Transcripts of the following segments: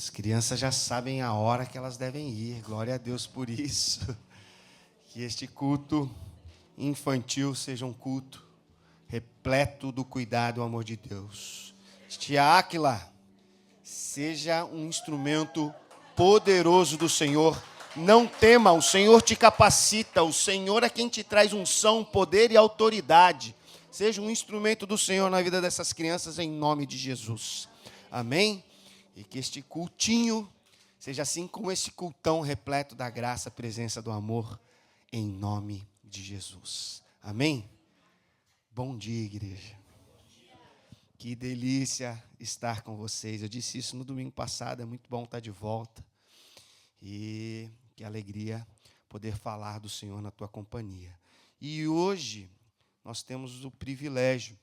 As crianças já sabem a hora que elas devem ir. Glória a Deus por isso. Que este culto infantil seja um culto repleto do cuidado e do amor de Deus. Este Áquila seja um instrumento poderoso do Senhor. Não tema, o Senhor te capacita. O Senhor é quem te traz unção, poder e autoridade. Seja um instrumento do Senhor na vida dessas crianças, em nome de Jesus. Amém? E que este cultinho seja assim como esse cultão repleto da graça, presença do amor, em nome de Jesus. Amém? Bom dia, igreja. Que delícia estar com vocês. Eu disse isso no domingo passado, é muito bom estar de volta. E que alegria poder falar do Senhor na tua companhia. E hoje nós temos o privilégio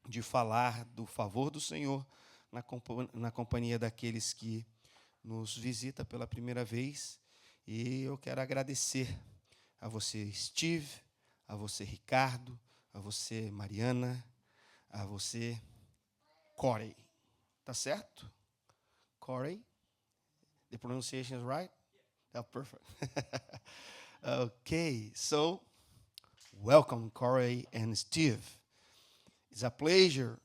de falar do favor do Senhor na companhia daqueles que nos visitam pela primeira vez. E eu quero agradecer a você, Steve, a você, Ricardo, a você, Mariana, a você, Corey. Tá certo? Corey? The pronunciation is right? Yeah, perfect. Okay, so welcome, Corey and Steve. It's a pleasure.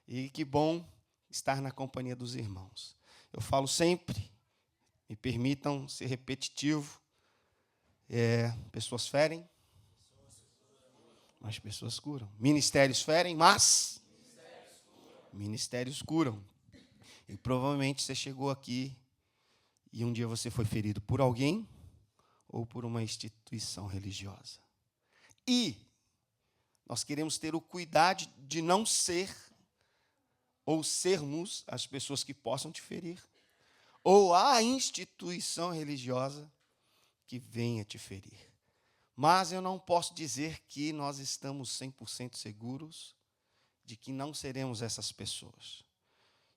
E que bom estar na companhia dos irmãos. Eu falo sempre, me permitam ser repetitivo, pessoas ferem, mas pessoas curam. Ministérios ferem, mas ministérios curam. E provavelmente você chegou aqui e um dia você foi ferido por alguém ou por uma instituição religiosa. E nós queremos ter o cuidado de não ser ou sermos as pessoas que possam te ferir, ou a instituição religiosa que venha te ferir. Mas eu não posso dizer que nós estamos 100% seguros de que não seremos essas pessoas.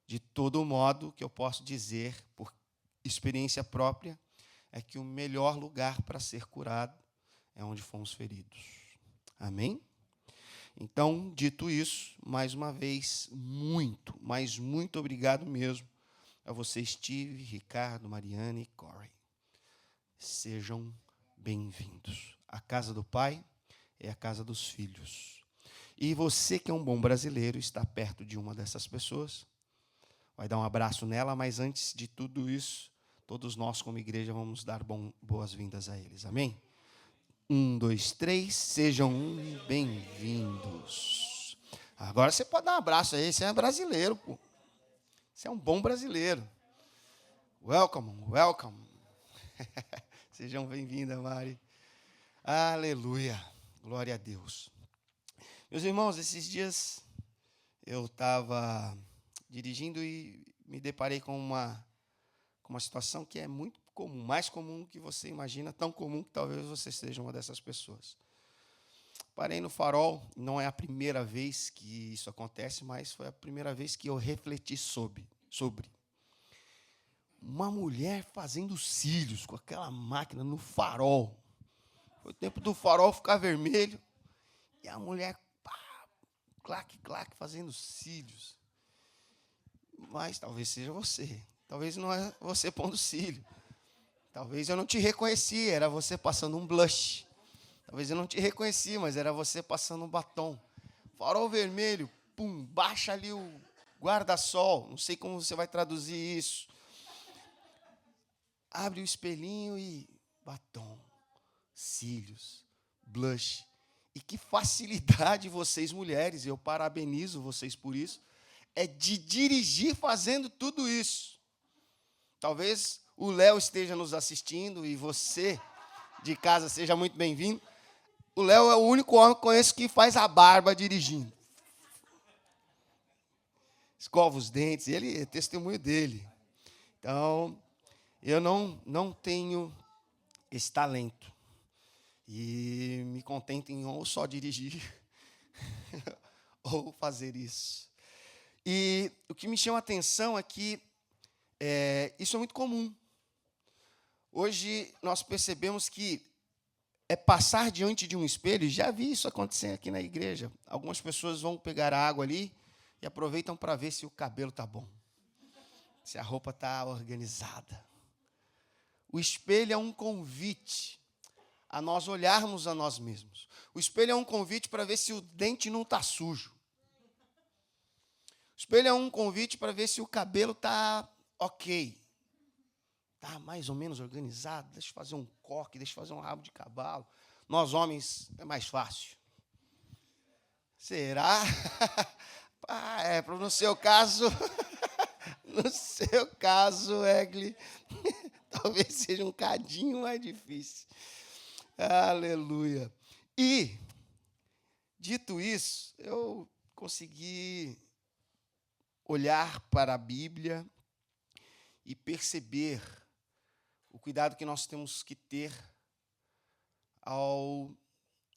De todo modo, o que eu posso dizer, por experiência própria, é que o melhor lugar para ser curado é onde fomos feridos. Amém? Então, dito isso, mais uma vez, mas muito obrigado mesmo a você, Steve, Ricardo, Mariana e Corey. Sejam bem-vindos. A casa do Pai é a casa dos filhos. E você que é um bom brasileiro, está perto de uma dessas pessoas, vai dar um abraço nela, mas antes de tudo isso, todos nós como igreja vamos dar boas-vindas a eles. Amém? 1, 2, 3, sejam bem-vindos. Agora você pode dar um abraço aí, você é brasileiro, pô. Você é um bom brasileiro. Welcome, welcome. Sejam bem-vindas, Mari. Aleluia, glória a Deus. Meus irmãos, esses dias eu estava dirigindo e me deparei com uma situação que é muito comum, mais comum do que você imagina, tão comum que talvez você seja uma dessas pessoas. Parei no farol, não é a primeira vez que isso acontece, mas foi a primeira vez que eu refleti sobre. Uma mulher fazendo cílios com aquela máquina no farol. Foi o tempo do farol ficar vermelho e a mulher, clac, fazendo cílios. Mas talvez seja você. Talvez não é você pondo cílio. Talvez eu não te reconheci, era você passando um blush. Talvez eu não te reconheci, mas era você passando um batom. Farol vermelho, pum, baixa ali o guarda-sol. Não sei como você vai traduzir isso. Abre o espelhinho e batom, cílios, blush. E que facilidade vocês, mulheres, eu parabenizo vocês por isso, é de dirigir fazendo tudo isso. Talvez o Léo esteja nos assistindo e você de casa seja muito bem-vindo. O Léo é o único homem que conheço que faz a barba dirigindo. Escova os dentes, ele é testemunho dele. Então, eu não tenho esse talento. E me contento em ou só dirigir ou fazer isso. E o que me chama a atenção é que isso é muito comum. Hoje nós percebemos que passar diante de um espelho, já vi isso acontecer aqui na igreja. Algumas pessoas vão pegar a água ali e aproveitam para ver se o cabelo está bom. se a roupa está organizada. O espelho é um convite a nós olharmos a nós mesmos. O espelho é um convite para ver se o dente não está sujo. O espelho é um convite para ver se o cabelo está ok. Está mais ou menos organizado. Deixa eu fazer um coque, deixa eu fazer um rabo de cavalo. Nós, homens, é mais fácil. Será? No seu caso, Egli, talvez seja um cadinho mais difícil. Aleluia. E, dito isso, eu consegui olhar para a Bíblia e perceber o cuidado que nós temos que ter ao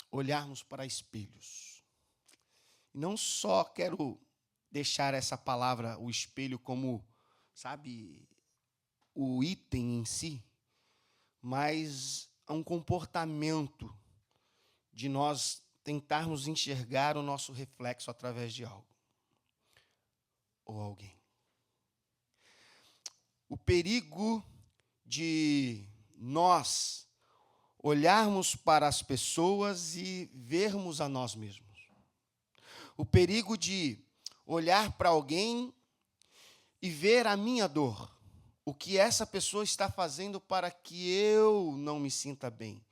olharmos para espelhos. Não só quero deixar essa palavra, o espelho, como, sabe, o item em si, mas um comportamento de nós tentarmos enxergar o nosso reflexo através de algo ou alguém. O perigo de nós olharmos para as pessoas e vermos a nós mesmos. O perigo de olhar para alguém e ver a minha dor. O que essa pessoa está fazendo para que eu não me sinta bem.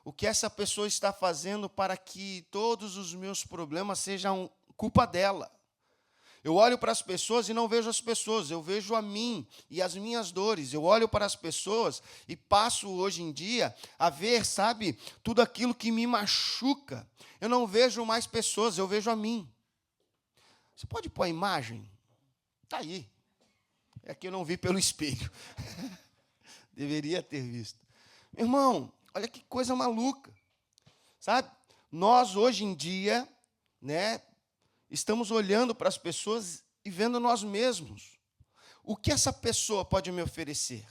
O que essa pessoa está fazendo para que todos os meus problemas sejam culpa dela. Eu olho para as pessoas e não vejo as pessoas, eu vejo a mim e as minhas dores. Eu olho para as pessoas e passo hoje em dia a ver, sabe, tudo aquilo que me machuca. Eu não vejo mais pessoas, eu vejo a mim. Você pode pôr a imagem? Está aí. É que eu não vi pelo espelho. Deveria ter visto. Meu irmão, olha que coisa maluca. Sabe? Nós, hoje em dia, né, estamos olhando para as pessoas e vendo nós mesmos. O que essa pessoa pode me oferecer?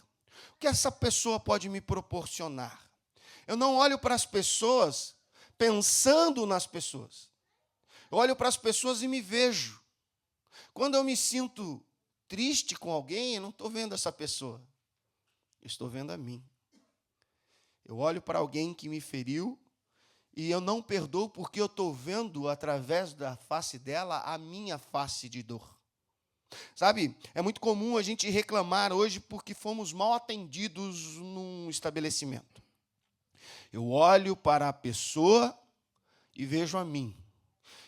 O que essa pessoa pode me proporcionar? Eu não olho para as pessoas pensando nas pessoas. Eu olho para as pessoas e me vejo. Quando eu me sinto triste com alguém, eu não estou vendo essa pessoa. Eu estou vendo a mim. Eu olho para alguém que me feriu e eu não perdoo porque eu estou vendo através da face dela a minha face de dor. Sabe, é muito comum a gente reclamar hoje porque fomos mal atendidos num estabelecimento. Eu olho para a pessoa e vejo a mim.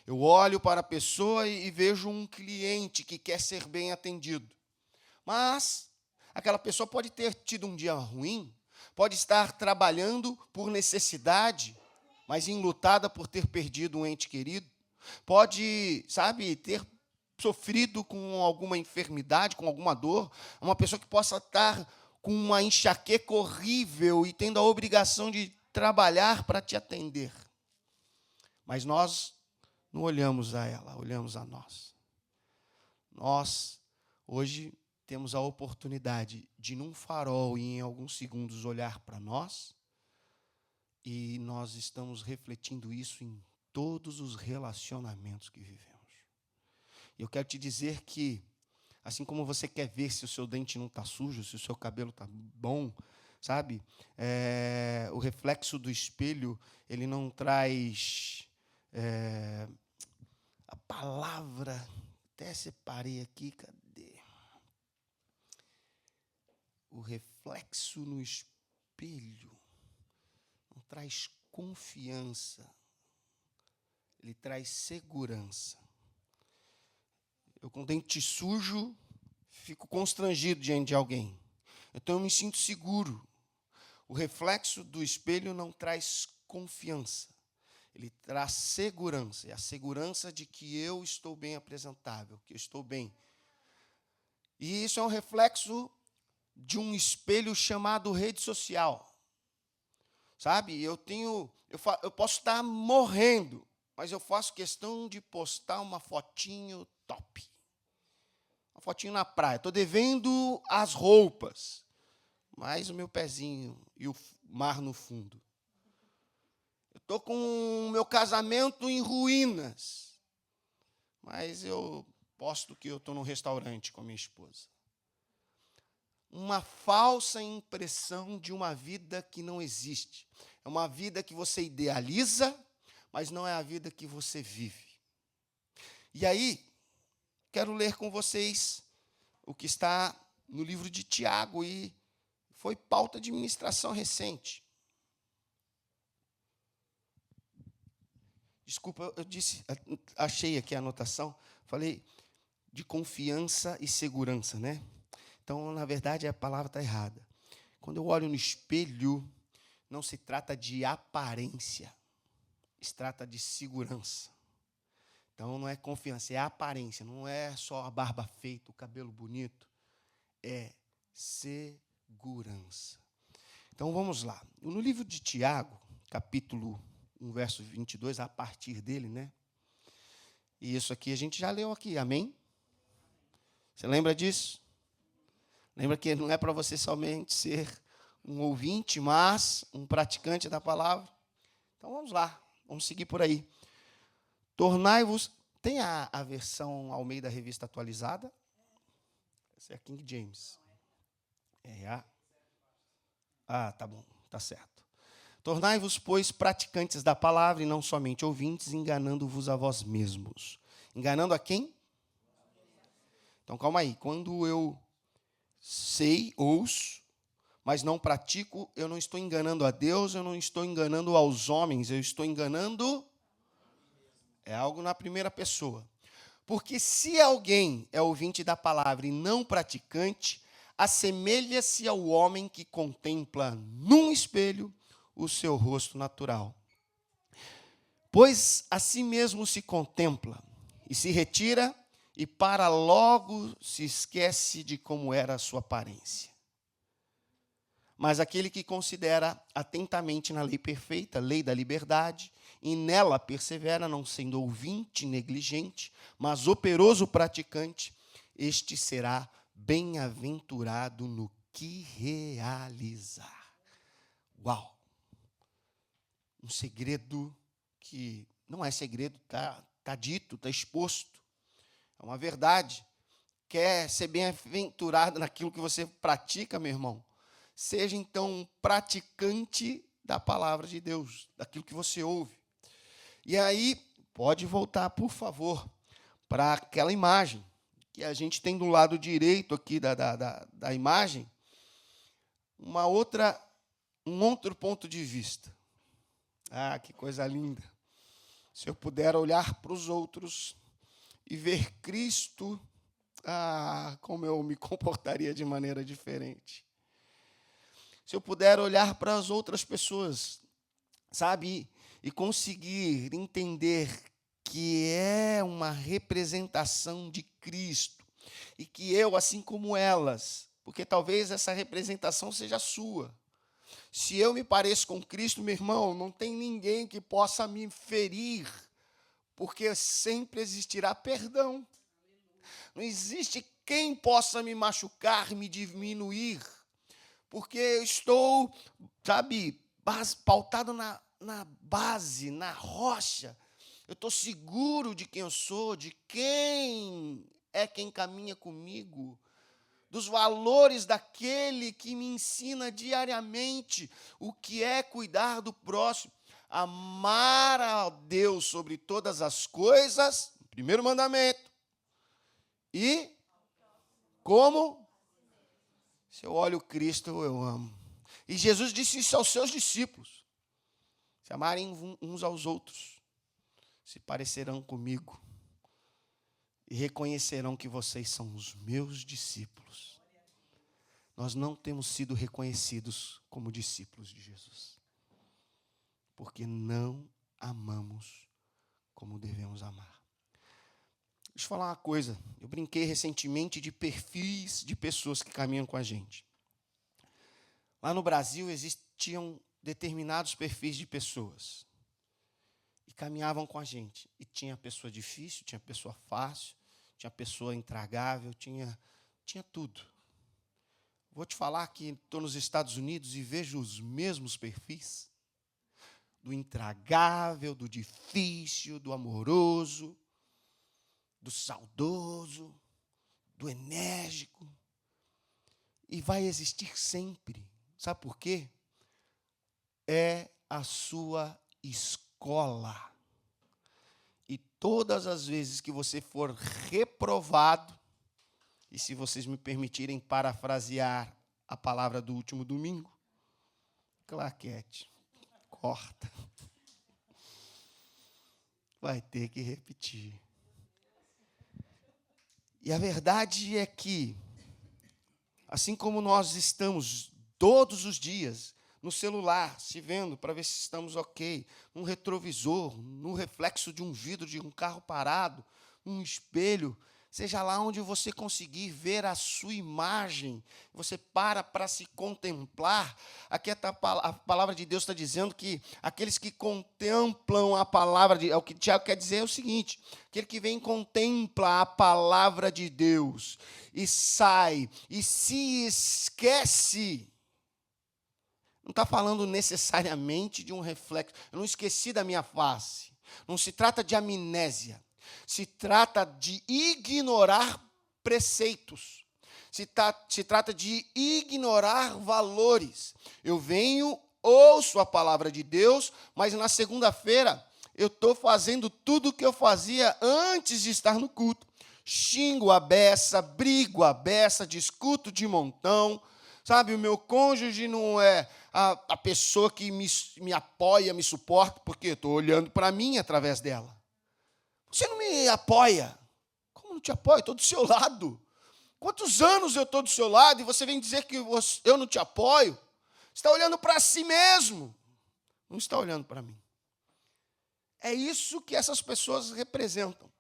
Eu olho para a pessoa e vejo um cliente que quer ser bem atendido. Mas aquela pessoa pode ter tido um dia ruim, pode estar trabalhando por necessidade, mas enlutada por ter perdido um ente querido. Pode, sabe, ter sofrido com alguma enfermidade, com alguma dor. Uma pessoa que possa estar com uma enxaqueca horrível e tendo a obrigação de trabalhar para te atender. Mas nós não olhamos a ela, olhamos a nós. Nós, hoje, temos a oportunidade de, num farol e em alguns segundos, olhar para nós, e nós estamos refletindo isso em todos os relacionamentos que vivemos. E eu quero te dizer que, assim como você quer ver se o seu dente não está sujo, se o seu cabelo está bom, sabe? O reflexo do espelho, ele não traz... a palavra, até separei aqui, cadê? O reflexo no espelho não traz confiança, ele traz segurança. Eu, com dente sujo, fico constrangido diante de alguém. Então, eu me sinto seguro. O reflexo do espelho não traz confiança. Ele traz segurança. É a segurança de que eu estou bem apresentável, que eu estou bem. E isso é um reflexo de um espelho chamado rede social. Sabe? Eu posso estar morrendo, mas eu faço questão de postar uma fotinho top. Uma fotinho na praia. Estou devendo as roupas, mas o meu pezinho e o mar no fundo. Eu estou com o meu casamento em ruínas, mas eu posto que eu estou num restaurante com a minha esposa. uma falsa impressão de uma vida que não existe. É uma vida que você idealiza, mas não é a vida que você vive. E aí, quero ler com vocês o que está no livro de Tiago, e foi pauta de ministração recente. Desculpa, eu disse, achei aqui a anotação, falei de confiança e segurança, né? Então, na verdade, a palavra está errada. Quando eu olho no espelho, não se trata de aparência, se trata de segurança. Então, não é confiança, é aparência, não é só a barba feita, o cabelo bonito, é segurança. Então, vamos lá. No livro de Tiago, capítulo 1, verso 22, a partir dele, né? E isso aqui a gente já leu aqui, amém? Você lembra disso? Lembra que não é para você somente ser um ouvinte, mas um praticante da palavra? Então vamos lá, vamos seguir por aí. Tornai-vos. Tem a versão Almeida Revista Atualizada? Essa é a King James. Tá bom, tá certo. Tornai-vos, pois, praticantes da palavra e não somente ouvintes, enganando-vos a vós mesmos. Enganando a quem? Então, calma aí. Quando eu sei, ouço, mas não pratico, eu não estou enganando a Deus, eu não estou enganando aos homens, eu estou enganando... É algo na primeira pessoa. Porque se alguém é ouvinte da palavra e não praticante, assemelha-se ao homem que contempla num espelho o seu rosto natural. Pois a si mesmo se contempla e se retira e para logo se esquece de como era a sua aparência. Mas aquele que considera atentamente na lei perfeita, lei da liberdade, e nela persevera, não sendo ouvinte negligente, mas operoso praticante, este será bem-aventurado no que realizar. Uau! Um segredo que não é segredo, tá dito, está exposto. É uma verdade. Quer ser bem-aventurado naquilo que você pratica, meu irmão? Seja, então, um praticante da palavra de Deus, daquilo que você ouve. E aí, pode voltar, por favor, para aquela imagem que a gente tem do lado direito aqui da imagem, um outro ponto de vista. Ah, que coisa linda. Se eu puder olhar para os outros e ver Cristo, como eu me comportaria de maneira diferente. Se eu puder olhar para as outras pessoas, sabe, e conseguir entender que é uma representação de Cristo, e que eu, assim como elas, porque talvez essa representação seja sua. Se eu me pareço com Cristo, meu irmão, não tem ninguém que possa me ferir, porque sempre existirá perdão. Não existe quem possa me machucar, me diminuir, porque eu estou, sabe, pautado na base, na rocha. Eu estou seguro de quem eu sou, de quem é quem caminha comigo, dos valores daquele que me ensina diariamente o que é cuidar do próximo, amar a Deus sobre todas as coisas, primeiro mandamento, e como? Se eu olho Cristo, eu amo. E Jesus disse isso aos seus discípulos: se amarem uns aos outros, se parecerão comigo e reconhecerão que vocês são os meus discípulos. Nós não temos sido reconhecidos como discípulos de Jesus, porque não amamos como devemos amar. Deixa eu falar uma coisa. Eu brinquei recentemente de perfis de pessoas que caminham com a gente. Lá no Brasil existiam determinados perfis de pessoas e caminhavam com a gente. E tinha pessoa difícil, tinha pessoa fácil, tinha pessoa intragável, tinha tudo. Vou te falar que estou nos Estados Unidos e vejo os mesmos perfis. Do intragável, do difícil, do amoroso, do saudoso, do enérgico. E e vai existir sempre. Sabe por quê? É a sua escola. E todas as vezes que você for reprovado, e se vocês me permitirem parafrasear a palavra do último domingo, claquete, corta. Vai ter que repetir. E a verdade é que, assim como nós estamos todos os dias no celular, se vendo para ver se estamos ok, num retrovisor, no reflexo de um vidro de um carro parado, num espelho, seja lá onde você conseguir ver a sua imagem, você para se contemplar. Aqui a palavra de Deus está dizendo que aqueles que contemplam a palavra, o que Tiago quer dizer é o seguinte: aquele que vem e contempla a palavra de Deus e sai e se esquece. Não está falando necessariamente de um reflexo. Eu não esqueci da minha face. Não se trata de amnésia. Se trata de ignorar preceitos. Se trata de ignorar valores. Eu venho, ouço a palavra de Deus, mas na segunda-feira eu estou fazendo tudo o que eu fazia antes de estar no culto. Xingo a beça, brigo a beça, discuto de montão. Sabe, o meu cônjuge não é a pessoa que me apoia, me suporta, porque eu estou olhando para mim através dela. Você não me apoia. Como não te apoio? Estou do seu lado. Quantos anos eu estou do seu lado e você vem dizer que eu não te apoio? Você está olhando para si mesmo. Não está olhando para mim. É isso que essas pessoas representam.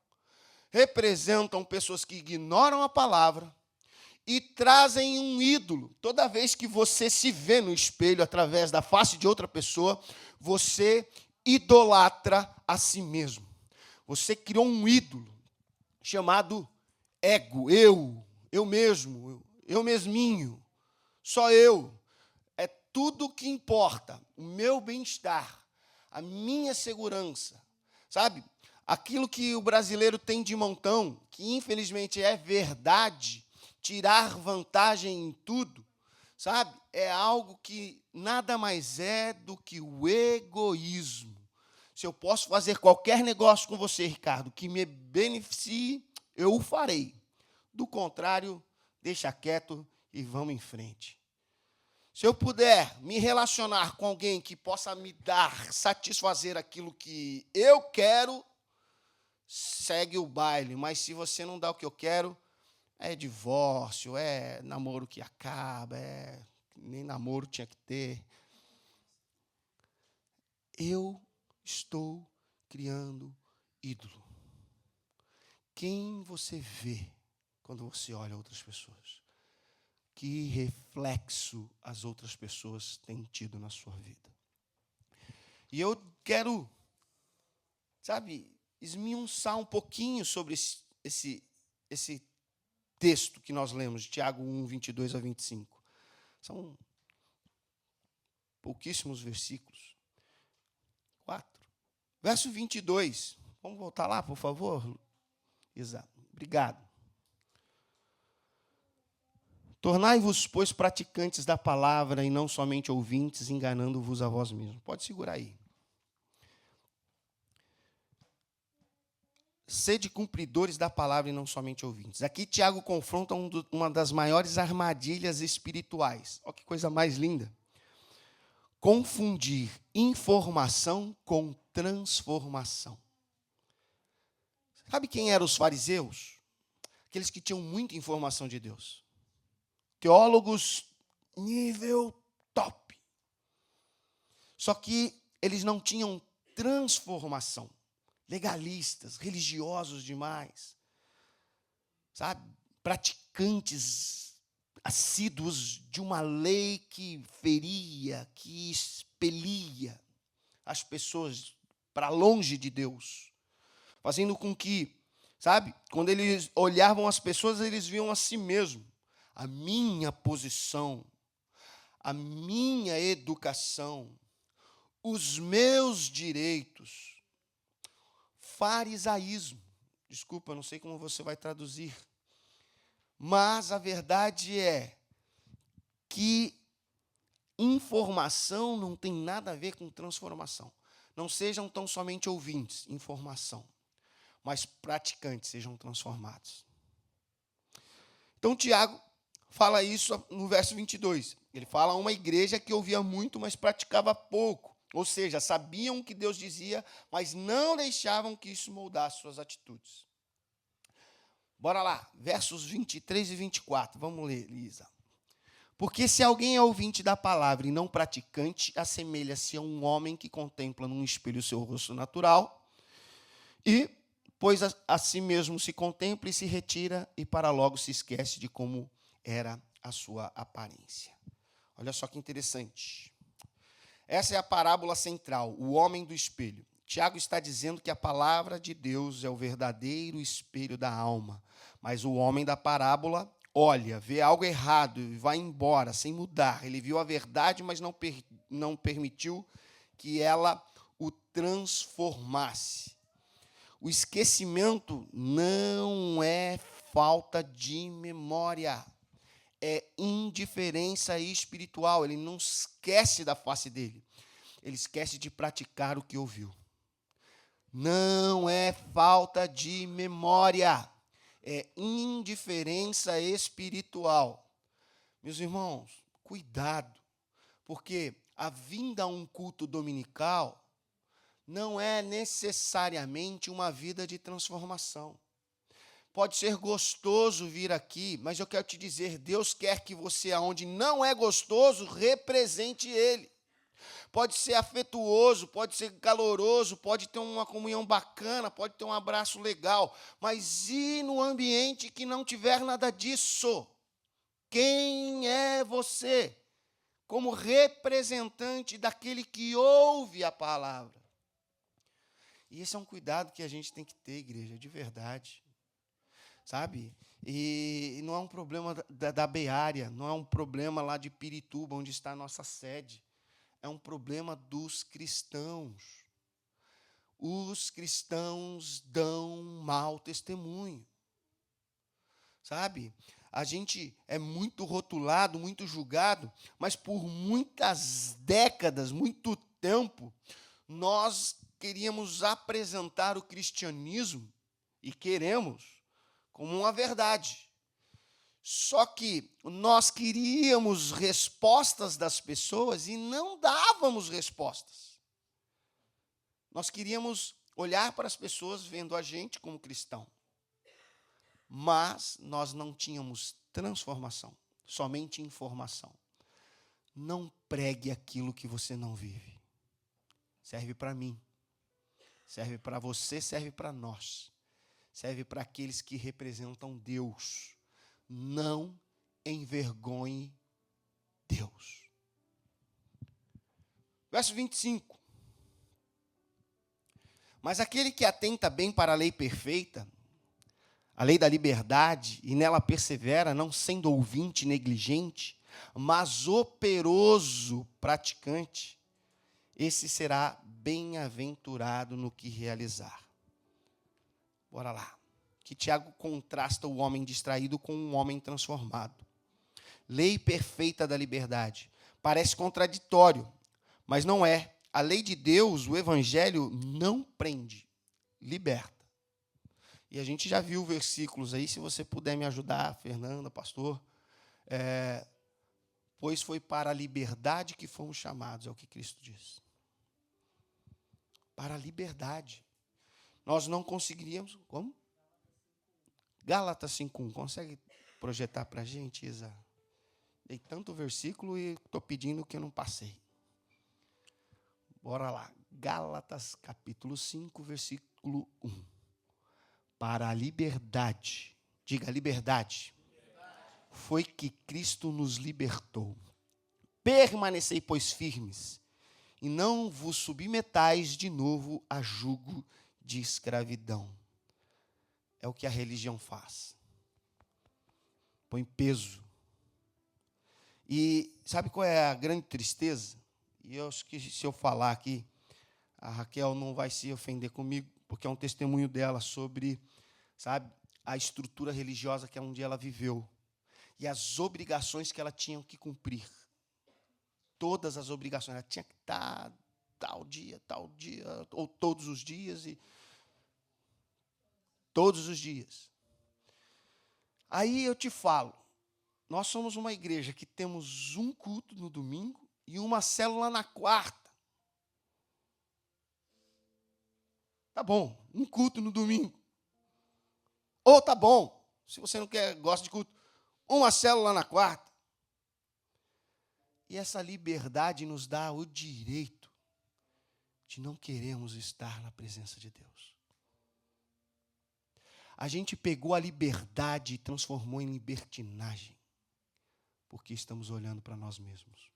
Representam pessoas que ignoram a palavra e trazem um ídolo. Toda vez que você se vê no espelho através da face de outra pessoa, você idolatra a si mesmo. Você criou um ídolo chamado ego, eu mesmo, eu mesminho, só eu. É tudo o que importa, o meu bem-estar, a minha segurança, sabe? Aquilo que o brasileiro tem de montão, que infelizmente é verdade, tirar vantagem em tudo, sabe? É algo que nada mais é do que o egoísmo. Se eu posso fazer qualquer negócio com você, Ricardo, que me beneficie, eu o farei. Do contrário, deixa quieto e vamos em frente. Se eu puder me relacionar com alguém que possa me dar, satisfazer aquilo que eu quero, segue o baile. Mas se você não dá o que eu quero, é divórcio, é namoro que acaba, nem namoro tinha que ter. Eu estou criando ídolo. Quem você vê quando você olha outras pessoas? Que reflexo as outras pessoas têm tido na sua vida? E eu quero, sabe, esmiuçar um pouquinho sobre esse texto que nós lemos, de Tiago 1, 22 a 25. São pouquíssimos versículos. 4. Verso 22. Vamos voltar lá, por favor? Exato. Obrigado. Tornai-vos, pois, praticantes da palavra e não somente ouvintes, enganando-vos a vós mesmos. Pode segurar aí. Sede cumpridores da palavra e não somente ouvintes. Aqui Tiago confronta uma das maiores armadilhas espirituais. Olha que coisa mais linda. Confundir informação com transformação. Sabe quem eram os fariseus? Aqueles que tinham muita informação de Deus. Teólogos nível top. Só que eles não tinham transformação. Legalistas, religiosos demais. Sabe? Praticantes assíduos de uma lei que feria, que expelia as pessoas para longe de Deus, fazendo com que, sabe, quando eles olhavam as pessoas, eles viam a si mesmo, a minha posição, a minha educação, os meus direitos. Farisaísmo. Desculpa, não sei como você vai traduzir. Mas a verdade é que informação não tem nada a ver com transformação. Não sejam tão somente ouvintes, informação, mas praticantes, sejam transformados. Então, Tiago fala isso no verso 22. Ele fala a uma igreja que ouvia muito, mas praticava pouco. Ou seja, sabiam o que Deus dizia, mas não deixavam que isso moldasse suas atitudes. Bora lá, versos 23 e 24. Vamos ler, Lisa. Porque se alguém é ouvinte da palavra e não praticante, assemelha-se a um homem que contempla num espelho o seu rosto natural, e, pois a si mesmo se contempla e se retira, e para logo se esquece de como era a sua aparência. Olha só que interessante. Essa é a parábola central, o homem do espelho. Tiago está dizendo que a palavra de Deus é o verdadeiro espelho da alma, mas o homem da parábola olha, vê algo errado e vai embora sem mudar. Ele viu a verdade, mas não permitiu que ela o transformasse. O esquecimento não é falta de memória, é indiferença espiritual. Ele não esquece da face dele, ele esquece de praticar o que ouviu. Não é falta de memória, é indiferença espiritual. Meus irmãos, cuidado, porque a vinda a um culto dominical não é necessariamente uma vida de transformação. Pode ser gostoso vir aqui, mas eu quero te dizer, Deus quer que você, aonde não é gostoso, represente Ele. Pode ser afetuoso, pode ser caloroso, pode ter uma comunhão bacana, pode ter um abraço legal, mas e no ambiente que não tiver nada disso? Quem é você como representante daquele que ouve a palavra? E esse é um cuidado que a gente tem que ter, igreja, de verdade. Sabe? E não é um problema da Beária, não é um problema lá de Pirituba, onde está a nossa sede. É um problema dos cristãos. Os cristãos dão mau testemunho. Sabe? A gente é muito rotulado, muito julgado, mas por muitas décadas, muito tempo, nós queríamos apresentar o cristianismo, e queremos, como uma verdade. Só que nós queríamos respostas das pessoas e não dávamos respostas. Nós queríamos olhar para as pessoas vendo a gente como cristão. Mas nós não tínhamos transformação, somente informação. Não pregue aquilo que você não vive. Serve para mim, serve para você, serve para nós. Serve para aqueles que representam Deus. Não envergonhe Deus. Verso 25. Mas aquele que atenta bem para a lei perfeita, a lei da liberdade, e nela persevera, não sendo ouvinte negligente, mas operoso praticante, esse será bem-aventurado no que realizar. Bora lá. Que Tiago contrasta o homem distraído com um homem transformado. Lei perfeita da liberdade. Parece contraditório, mas não é. A lei de Deus, o evangelho, não prende, liberta. E a gente já viu versículos aí, se você puder me ajudar, Fernanda, pastor. Pois foi para a liberdade que fomos chamados, é o que Cristo diz. Para a liberdade. Nós não conseguiríamos... Como? Gálatas 5:1. Consegue projetar para a gente, Isa? Dei tanto versículo e estou pedindo que eu não passei. Bora lá. Gálatas capítulo 5, versículo 1. Para a liberdade. Diga, liberdade. Foi que Cristo nos libertou. Permanecei, pois, firmes, e não vos submetais de novo a jugo de escravidão. É o que a religião faz. Põe peso. E sabe qual é a grande tristeza? E eu acho que se eu falar aqui, a Raquel não vai se ofender comigo, porque é um testemunho dela sobre, sabe, a estrutura religiosa que um dia ela viveu. e as obrigações que ela tinha que cumprir. Todas as obrigações. Ela tinha que estar tal dia, ou todos os dias. Todos os dias. Aí eu te falo, nós somos uma igreja que temos um culto no domingo e uma célula na quarta. Tá bom, um culto no domingo. Ou tá bom, se você não gosta de culto, uma célula na quarta. E essa liberdade nos dá o direito de não querermos estar na presença de Deus. A gente pegou a liberdade e transformou em libertinagem, porque estamos olhando para nós mesmos.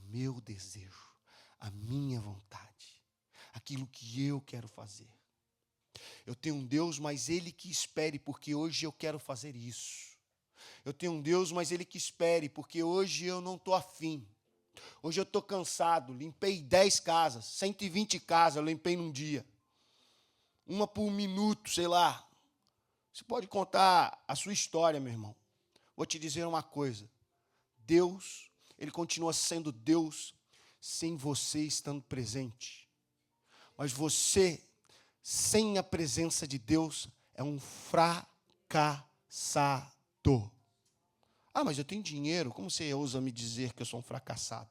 Meu desejo, a minha vontade, aquilo que eu quero fazer. Eu tenho um Deus, mas Ele que espere, porque hoje eu quero fazer isso. Eu tenho um Deus, mas Ele que espere, porque hoje eu não estou afim. Hoje eu estou cansado, limpei 10 casas, 120 casas eu limpei num dia. Uma por minuto, sei lá. Você pode contar a sua história, meu irmão. Vou te dizer uma coisa. Deus, Ele continua sendo Deus sem você estando presente. Mas você, sem a presença de Deus, é um fracassado. Ah, mas eu tenho dinheiro. Como você ousa me dizer que eu sou um fracassado?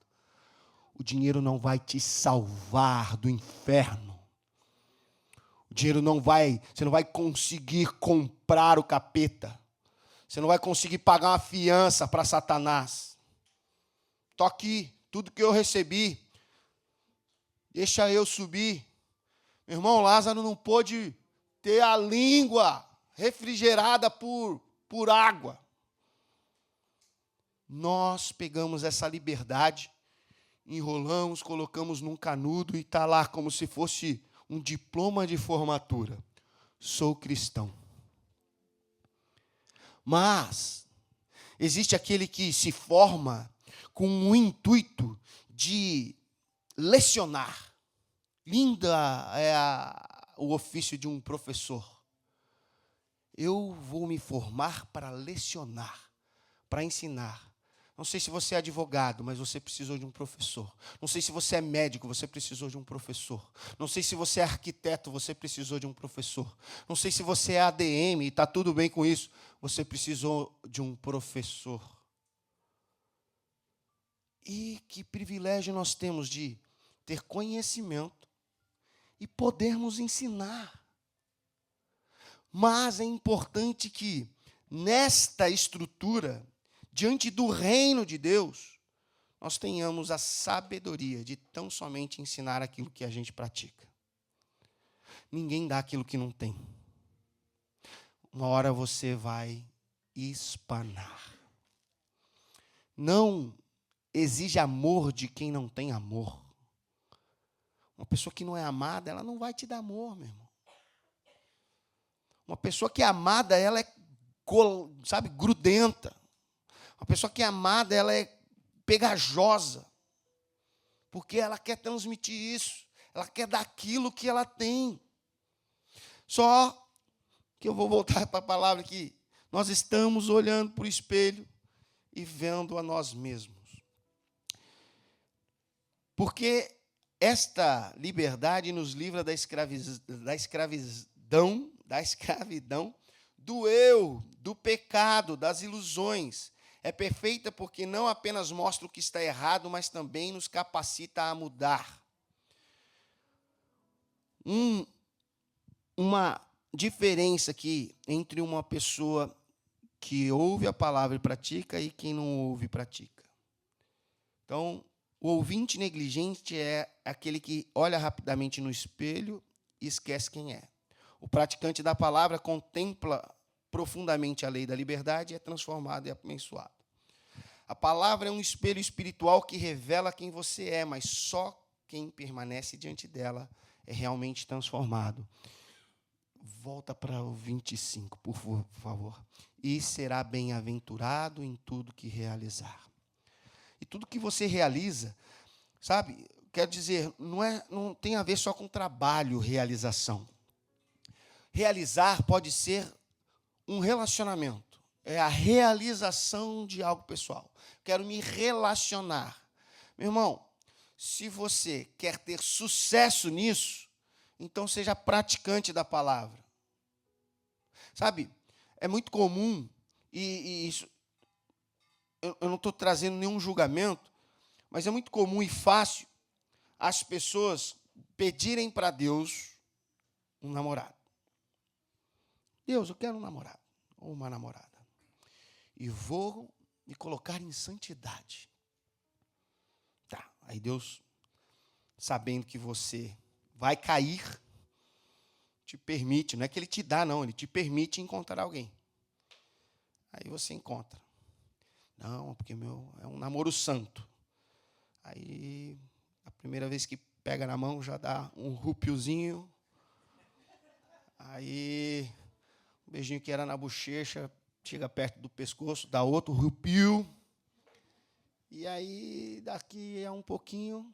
O dinheiro não vai te salvar do inferno. O dinheiro você não vai conseguir comprar o capeta. Você não vai conseguir pagar uma fiança para Satanás. Estou aqui, tudo que eu recebi, deixa eu subir. Meu irmão, Lázaro não pôde ter a língua refrigerada por água. Nós pegamos essa liberdade, enrolamos, colocamos num canudo e está lá como se fosse um diploma de formatura. Sou cristão. Mas existe aquele que se forma com o intuito de lecionar. Linda é o ofício de um professor. Eu vou me formar para lecionar, para ensinar. Não sei se você é advogado, mas você precisou de um professor. Não sei se você é médico, você precisou de um professor. Não sei se você é arquiteto, você precisou de um professor. Não sei se você é ADM e está tudo bem com isso, você precisou de um professor. E que privilégio nós temos de ter conhecimento e podermos ensinar. Mas é importante que, nesta estrutura, diante do reino de Deus, nós tenhamos a sabedoria de tão somente ensinar aquilo que a gente pratica. Ninguém dá aquilo que não tem. Uma hora você vai espanar. Não exige amor de quem não tem amor. Uma pessoa que não é amada, ela não vai te dar amor, meu irmão. Uma pessoa que é amada, ela é, grudenta. Uma pessoa que é amada, ela é pegajosa. Porque ela quer transmitir isso. Ela quer dar aquilo que ela tem. Só que eu vou voltar para a palavra aqui. Nós estamos olhando para o espelho e vendo a nós mesmos. Porque esta liberdade nos livra da escravidão, do eu, do pecado, das ilusões. É perfeita porque não apenas mostra o que está errado, mas também nos capacita a mudar. Uma diferença aqui entre uma pessoa que ouve a palavra e pratica e quem não ouve e pratica. Então, o ouvinte negligente é aquele que olha rapidamente no espelho e esquece quem é. O praticante da palavra contempla profundamente a lei da liberdade e é transformado e abençoado. A palavra é um espelho espiritual que revela quem você é, mas só quem permanece diante dela é realmente transformado. Volta para o 25, por favor. E será bem-aventurado em tudo que realizar. E tudo que você realiza, sabe, quer dizer, não tem a ver só com trabalho, realização. Realizar pode ser um relacionamento. É a realização de algo pessoal. Quero me relacionar. Meu irmão, se você quer ter sucesso nisso, então seja praticante da palavra. Sabe, é muito comum, e isso, eu não estou trazendo nenhum julgamento, mas é muito comum e fácil as pessoas pedirem para Deus um namorado. Deus, eu quero um namorado ou uma namorada. E vou me colocar em santidade. Tá, aí Deus, sabendo que você vai cair, te permite, não é que Ele te dá, não, Ele te permite encontrar alguém. Aí você encontra. Não, porque meu é um namoro santo. Aí, a primeira vez que pega na mão, já dá um rupiozinho. Aí, um beijinho que era na bochecha, chega perto do pescoço, dá outro rupio. E aí, daqui a um pouquinho,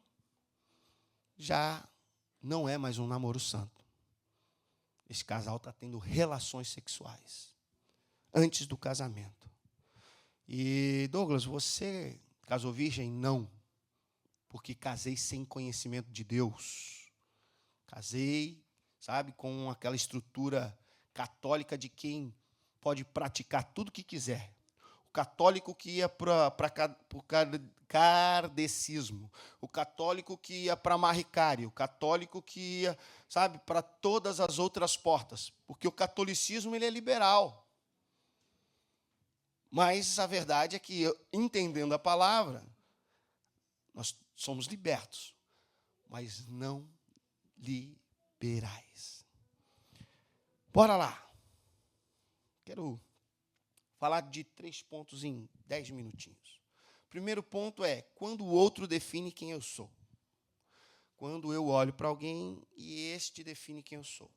já não é mais um namoro santo. Esse casal está tendo relações sexuais antes do casamento. E, Douglas, você casou virgem? Não. Porque casei sem conhecimento de Deus. Casei, sabe, com aquela estrutura católica de quem pode praticar tudo o que quiser. O católico que ia para o kardecismo, o católico que ia para maricário, o católico que ia, sabe, para todas as outras portas, porque o catolicismo ele é liberal. Mas a verdade é que, entendendo a palavra, nós somos libertos, mas não liberais. Bora lá. Quero falar de 3 pontos em 10 minutinhos. O primeiro ponto é quando o outro define quem eu sou. Quando eu olho para alguém e este define quem eu sou.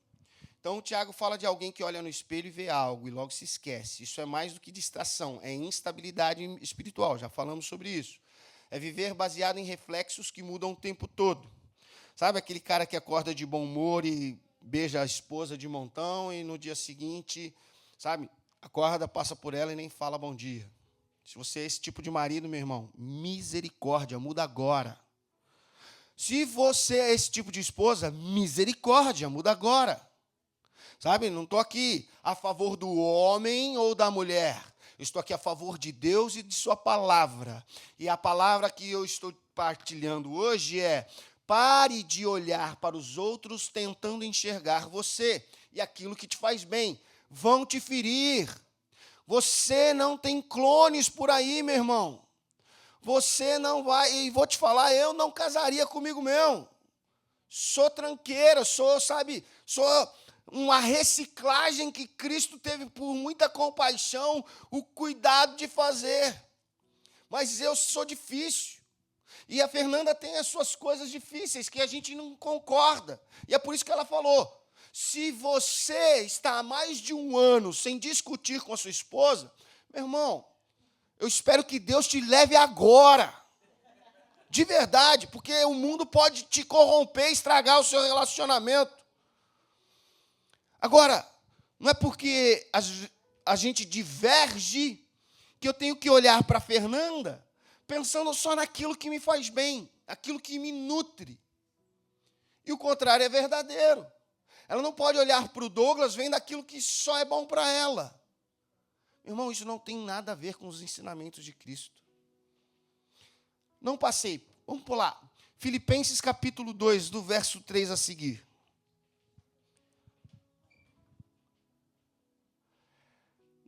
Então, o Tiago fala de alguém que olha no espelho e vê algo e logo se esquece. Isso é mais do que distração, é instabilidade espiritual, já falamos sobre isso. É viver baseado em reflexos que mudam o tempo todo. Sabe aquele cara que acorda de bom humor e beija a esposa de montão e no dia seguinte, sabe, acorda, passa por ela e nem fala bom dia. Se você é esse tipo de marido, meu irmão, misericórdia, muda agora. Se você é esse tipo de esposa, misericórdia, muda agora. Sabe, não estou aqui a favor do homem ou da mulher. Eu estou aqui a favor de Deus e de sua palavra. E a palavra que eu estou partilhando hoje é: pare de olhar para os outros tentando enxergar você e aquilo que te faz bem. Vão te ferir. Você não tem clones por aí, meu irmão. Você não vai... E vou te falar, eu não casaria comigo mesmo. Sou tranqueira, sou uma reciclagem que Cristo teve por muita compaixão, o cuidado de fazer. Mas eu sou difícil. E a Fernanda tem as suas coisas difíceis, que a gente não concorda. E é por isso que ela falou, se você está há mais de 1 ano sem discutir com a sua esposa, meu irmão, eu espero que Deus te leve agora. De verdade, porque o mundo pode te corromper, estragar o seu relacionamento. Agora, não é porque a gente diverge que eu tenho que olhar para a Fernanda pensando só naquilo que me faz bem, aquilo que me nutre. E o contrário é verdadeiro. Ela não pode olhar para o Douglas vendo aquilo que só é bom para ela. Irmão, isso não tem nada a ver com os ensinamentos de Cristo. Não passei. Vamos pular. Filipenses capítulo 2, do verso 3 a seguir.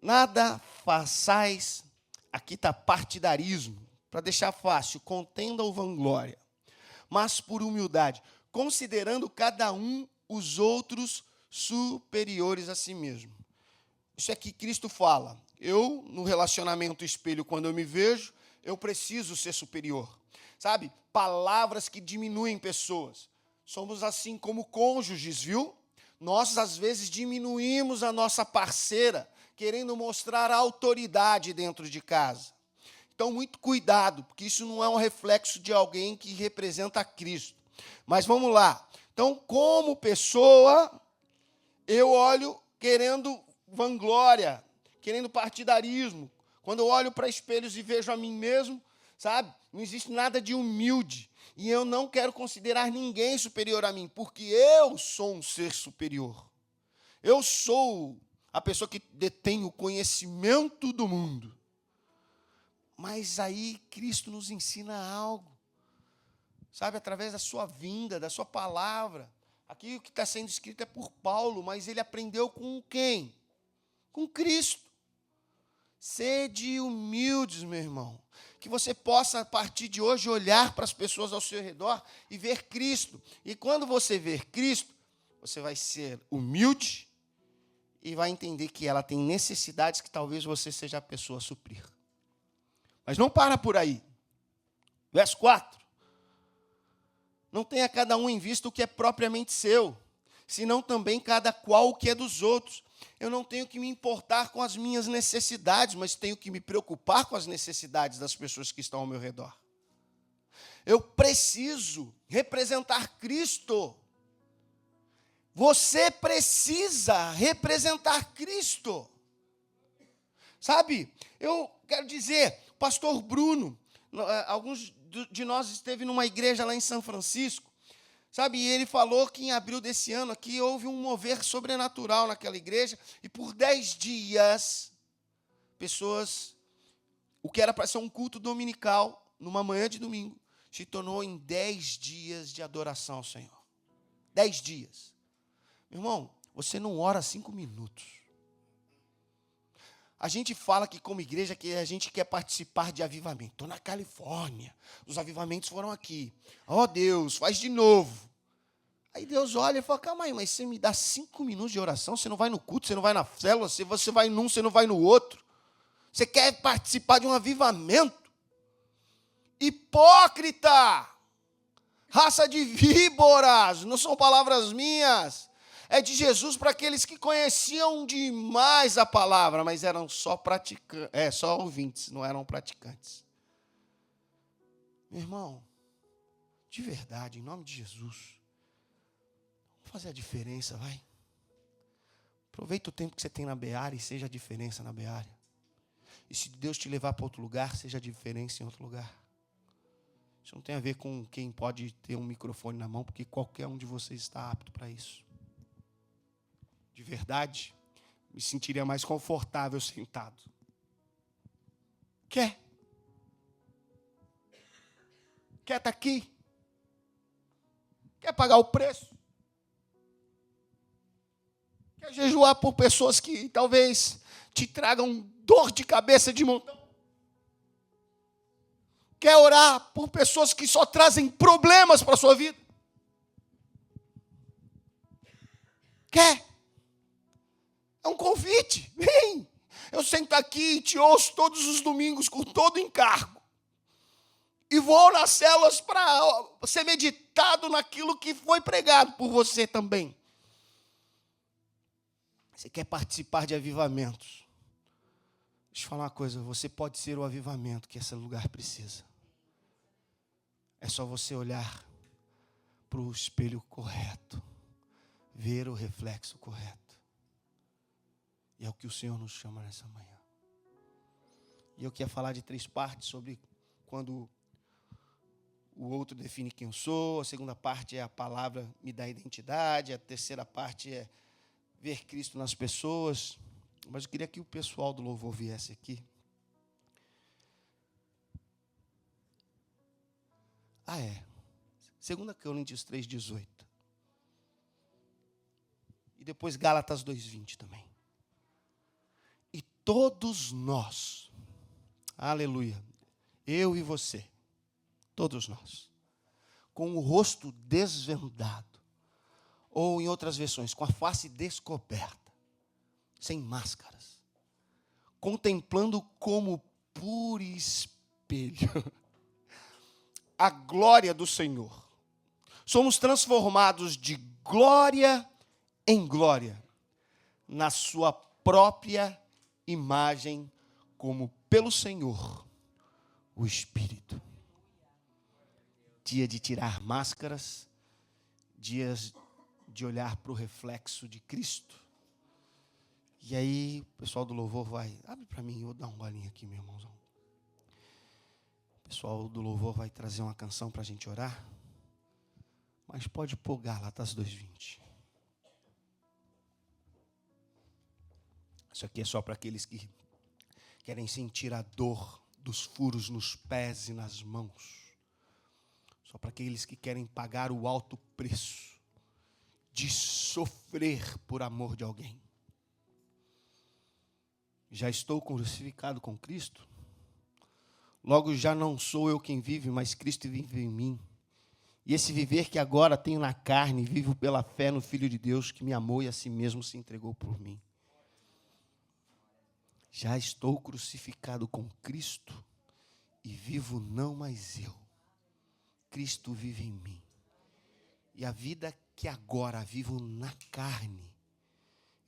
Nada façais, aqui está partidarismo, para deixar fácil, contenda ou vanglória, mas por humildade, considerando cada um os outros superiores a si mesmo. Isso é que Cristo fala. Eu, no relacionamento espelho, quando eu me vejo, eu preciso ser superior. Sabe? Palavras que diminuem pessoas. Somos assim como cônjuges, viu? Nós, às vezes, diminuímos a nossa parceira, querendo mostrar autoridade dentro de casa. Então, muito cuidado, porque isso não é um reflexo de alguém que representa Cristo. Mas vamos lá. Então, como pessoa, eu olho querendo vanglória, querendo partidarismo. Quando eu olho para espelhos e vejo a mim mesmo, sabe? Não existe nada de humilde. E eu não quero considerar ninguém superior a mim, porque eu sou um ser superior. Eu sou a pessoa que detém o conhecimento do mundo. Mas aí Cristo nos ensina algo, sabe? Através da sua vinda, da sua palavra. Aqui o que está sendo escrito é por Paulo, mas ele aprendeu com quem? Com Cristo. Sede humildes, meu irmão. Que você possa, a partir de hoje, olhar para as pessoas ao seu redor e ver Cristo. E quando você ver Cristo, você vai ser humilde e vai entender que ela tem necessidades que talvez você seja a pessoa a suprir. Mas não para por aí. Verso 4. Não tenha cada um em vista o que é propriamente seu, senão também cada qual o que é dos outros. Eu não tenho que me importar com as minhas necessidades, mas tenho que me preocupar com as necessidades das pessoas que estão ao meu redor. Eu preciso representar Cristo. Você precisa representar Cristo. Sabe, eu quero dizer, pastor Bruno, alguns de nós esteve numa igreja lá em São Francisco, sabe, e ele falou que em abril desse ano aqui houve um mover sobrenatural naquela igreja, e por 10 dias, pessoas, o que era para ser um culto dominical, numa manhã de domingo, se tornou em 10 dias de adoração ao Senhor. 10 dias. Meu irmão, você não ora 5 minutos. A gente fala que como igreja que a gente quer participar de avivamento. Estou na Califórnia, os avivamentos foram aqui. Ó Deus, faz de novo. Aí Deus olha e fala, calma aí, mas você me dá 5 minutos de oração, você não vai no culto, você não vai na célula, você vai num, você não vai no outro. Você quer participar de um avivamento? Hipócrita! Raça de víboras, não são palavras minhas. É de Jesus para aqueles que conheciam demais a palavra, mas eram só praticantes, só ouvintes, não eram praticantes. Meu irmão, de verdade, em nome de Jesus, vamos fazer a diferença, vai. Aproveita o tempo que você tem na Beara e seja a diferença na Beara. E se Deus te levar para outro lugar, seja a diferença em outro lugar. Isso não tem a ver com quem pode ter um microfone na mão, porque qualquer um de vocês está apto para isso. De verdade, me sentiria mais confortável sentado. Quer estar aqui? Quer pagar o preço? Quer jejuar por pessoas que talvez te tragam dor de cabeça de montão? Quer orar por pessoas que só trazem problemas para a sua vida? Quer? É um convite. Vem. Eu sento aqui e te ouço todos os domingos com todo encargo. E vou nas células para ser meditado naquilo que foi pregado por você também. Você quer participar de avivamentos? Deixa eu falar uma coisa. Você pode ser o avivamento que esse lugar precisa. É só você olhar para o espelho correto. Ver o reflexo correto. E é o que o Senhor nos chama nessa manhã. E eu quero falar de 3 partes sobre quando o outro define quem eu sou. A segunda parte é a palavra me dá identidade. A terceira parte é ver Cristo nas pessoas. Mas eu queria que o pessoal do louvor viesse aqui. 2 Coríntios 3,18. E depois Gálatas 2,20 também. E todos nós, aleluia, eu e você, todos nós, com o rosto desvendado, ou em outras versões, com a face descoberta, sem máscaras, contemplando como por espelho a glória do Senhor, somos transformados de glória em glória, na sua própria imagem, como pelo Senhor, o Espírito. Dia de tirar máscaras, dias de olhar para o reflexo de Cristo, E aí, o pessoal do louvor vai... Abre para mim, eu vou dar um golinho aqui, meu irmãozão. O pessoal do louvor vai trazer uma canção para a gente orar. Mas pode pôr Gálatas 2:20. Isso aqui é só para aqueles que querem sentir a dor dos furos nos pés e nas mãos. Só para aqueles que querem pagar o alto preço de sofrer por amor de alguém. Já estou crucificado com Cristo? Logo já não sou eu quem vive, mas Cristo vive em mim. E esse viver que agora tenho na carne, vivo pela fé no Filho de Deus que me amou e a si mesmo se entregou por mim. Já estou crucificado com Cristo e vivo não mais eu. Cristo vive em mim. E a vida que agora vivo na carne,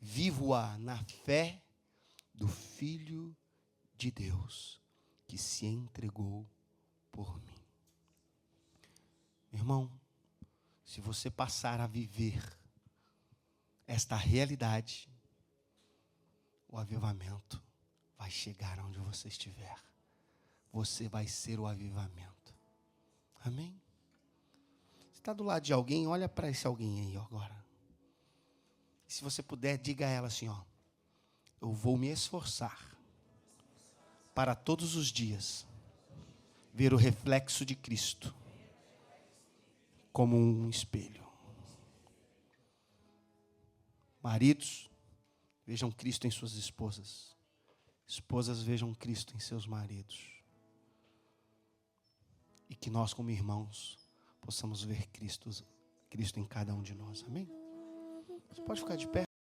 vivo-a na fé do Filho de Deus que se entregou por mim. Irmão, se você passar a viver esta realidade, o avivamento vai chegar onde você estiver. Você vai ser o avivamento. Amém? Você está do lado de alguém, olha para esse alguém aí agora. Se você puder, diga a ela assim, ó. Eu vou me esforçar para todos os dias ver o reflexo de Cristo como um espelho. Maridos, vejam Cristo em suas esposas. Esposas, vejam Cristo em seus maridos. E que nós, como irmãos, possamos ver Cristo em cada um de nós. Amém? Você pode ficar de pé.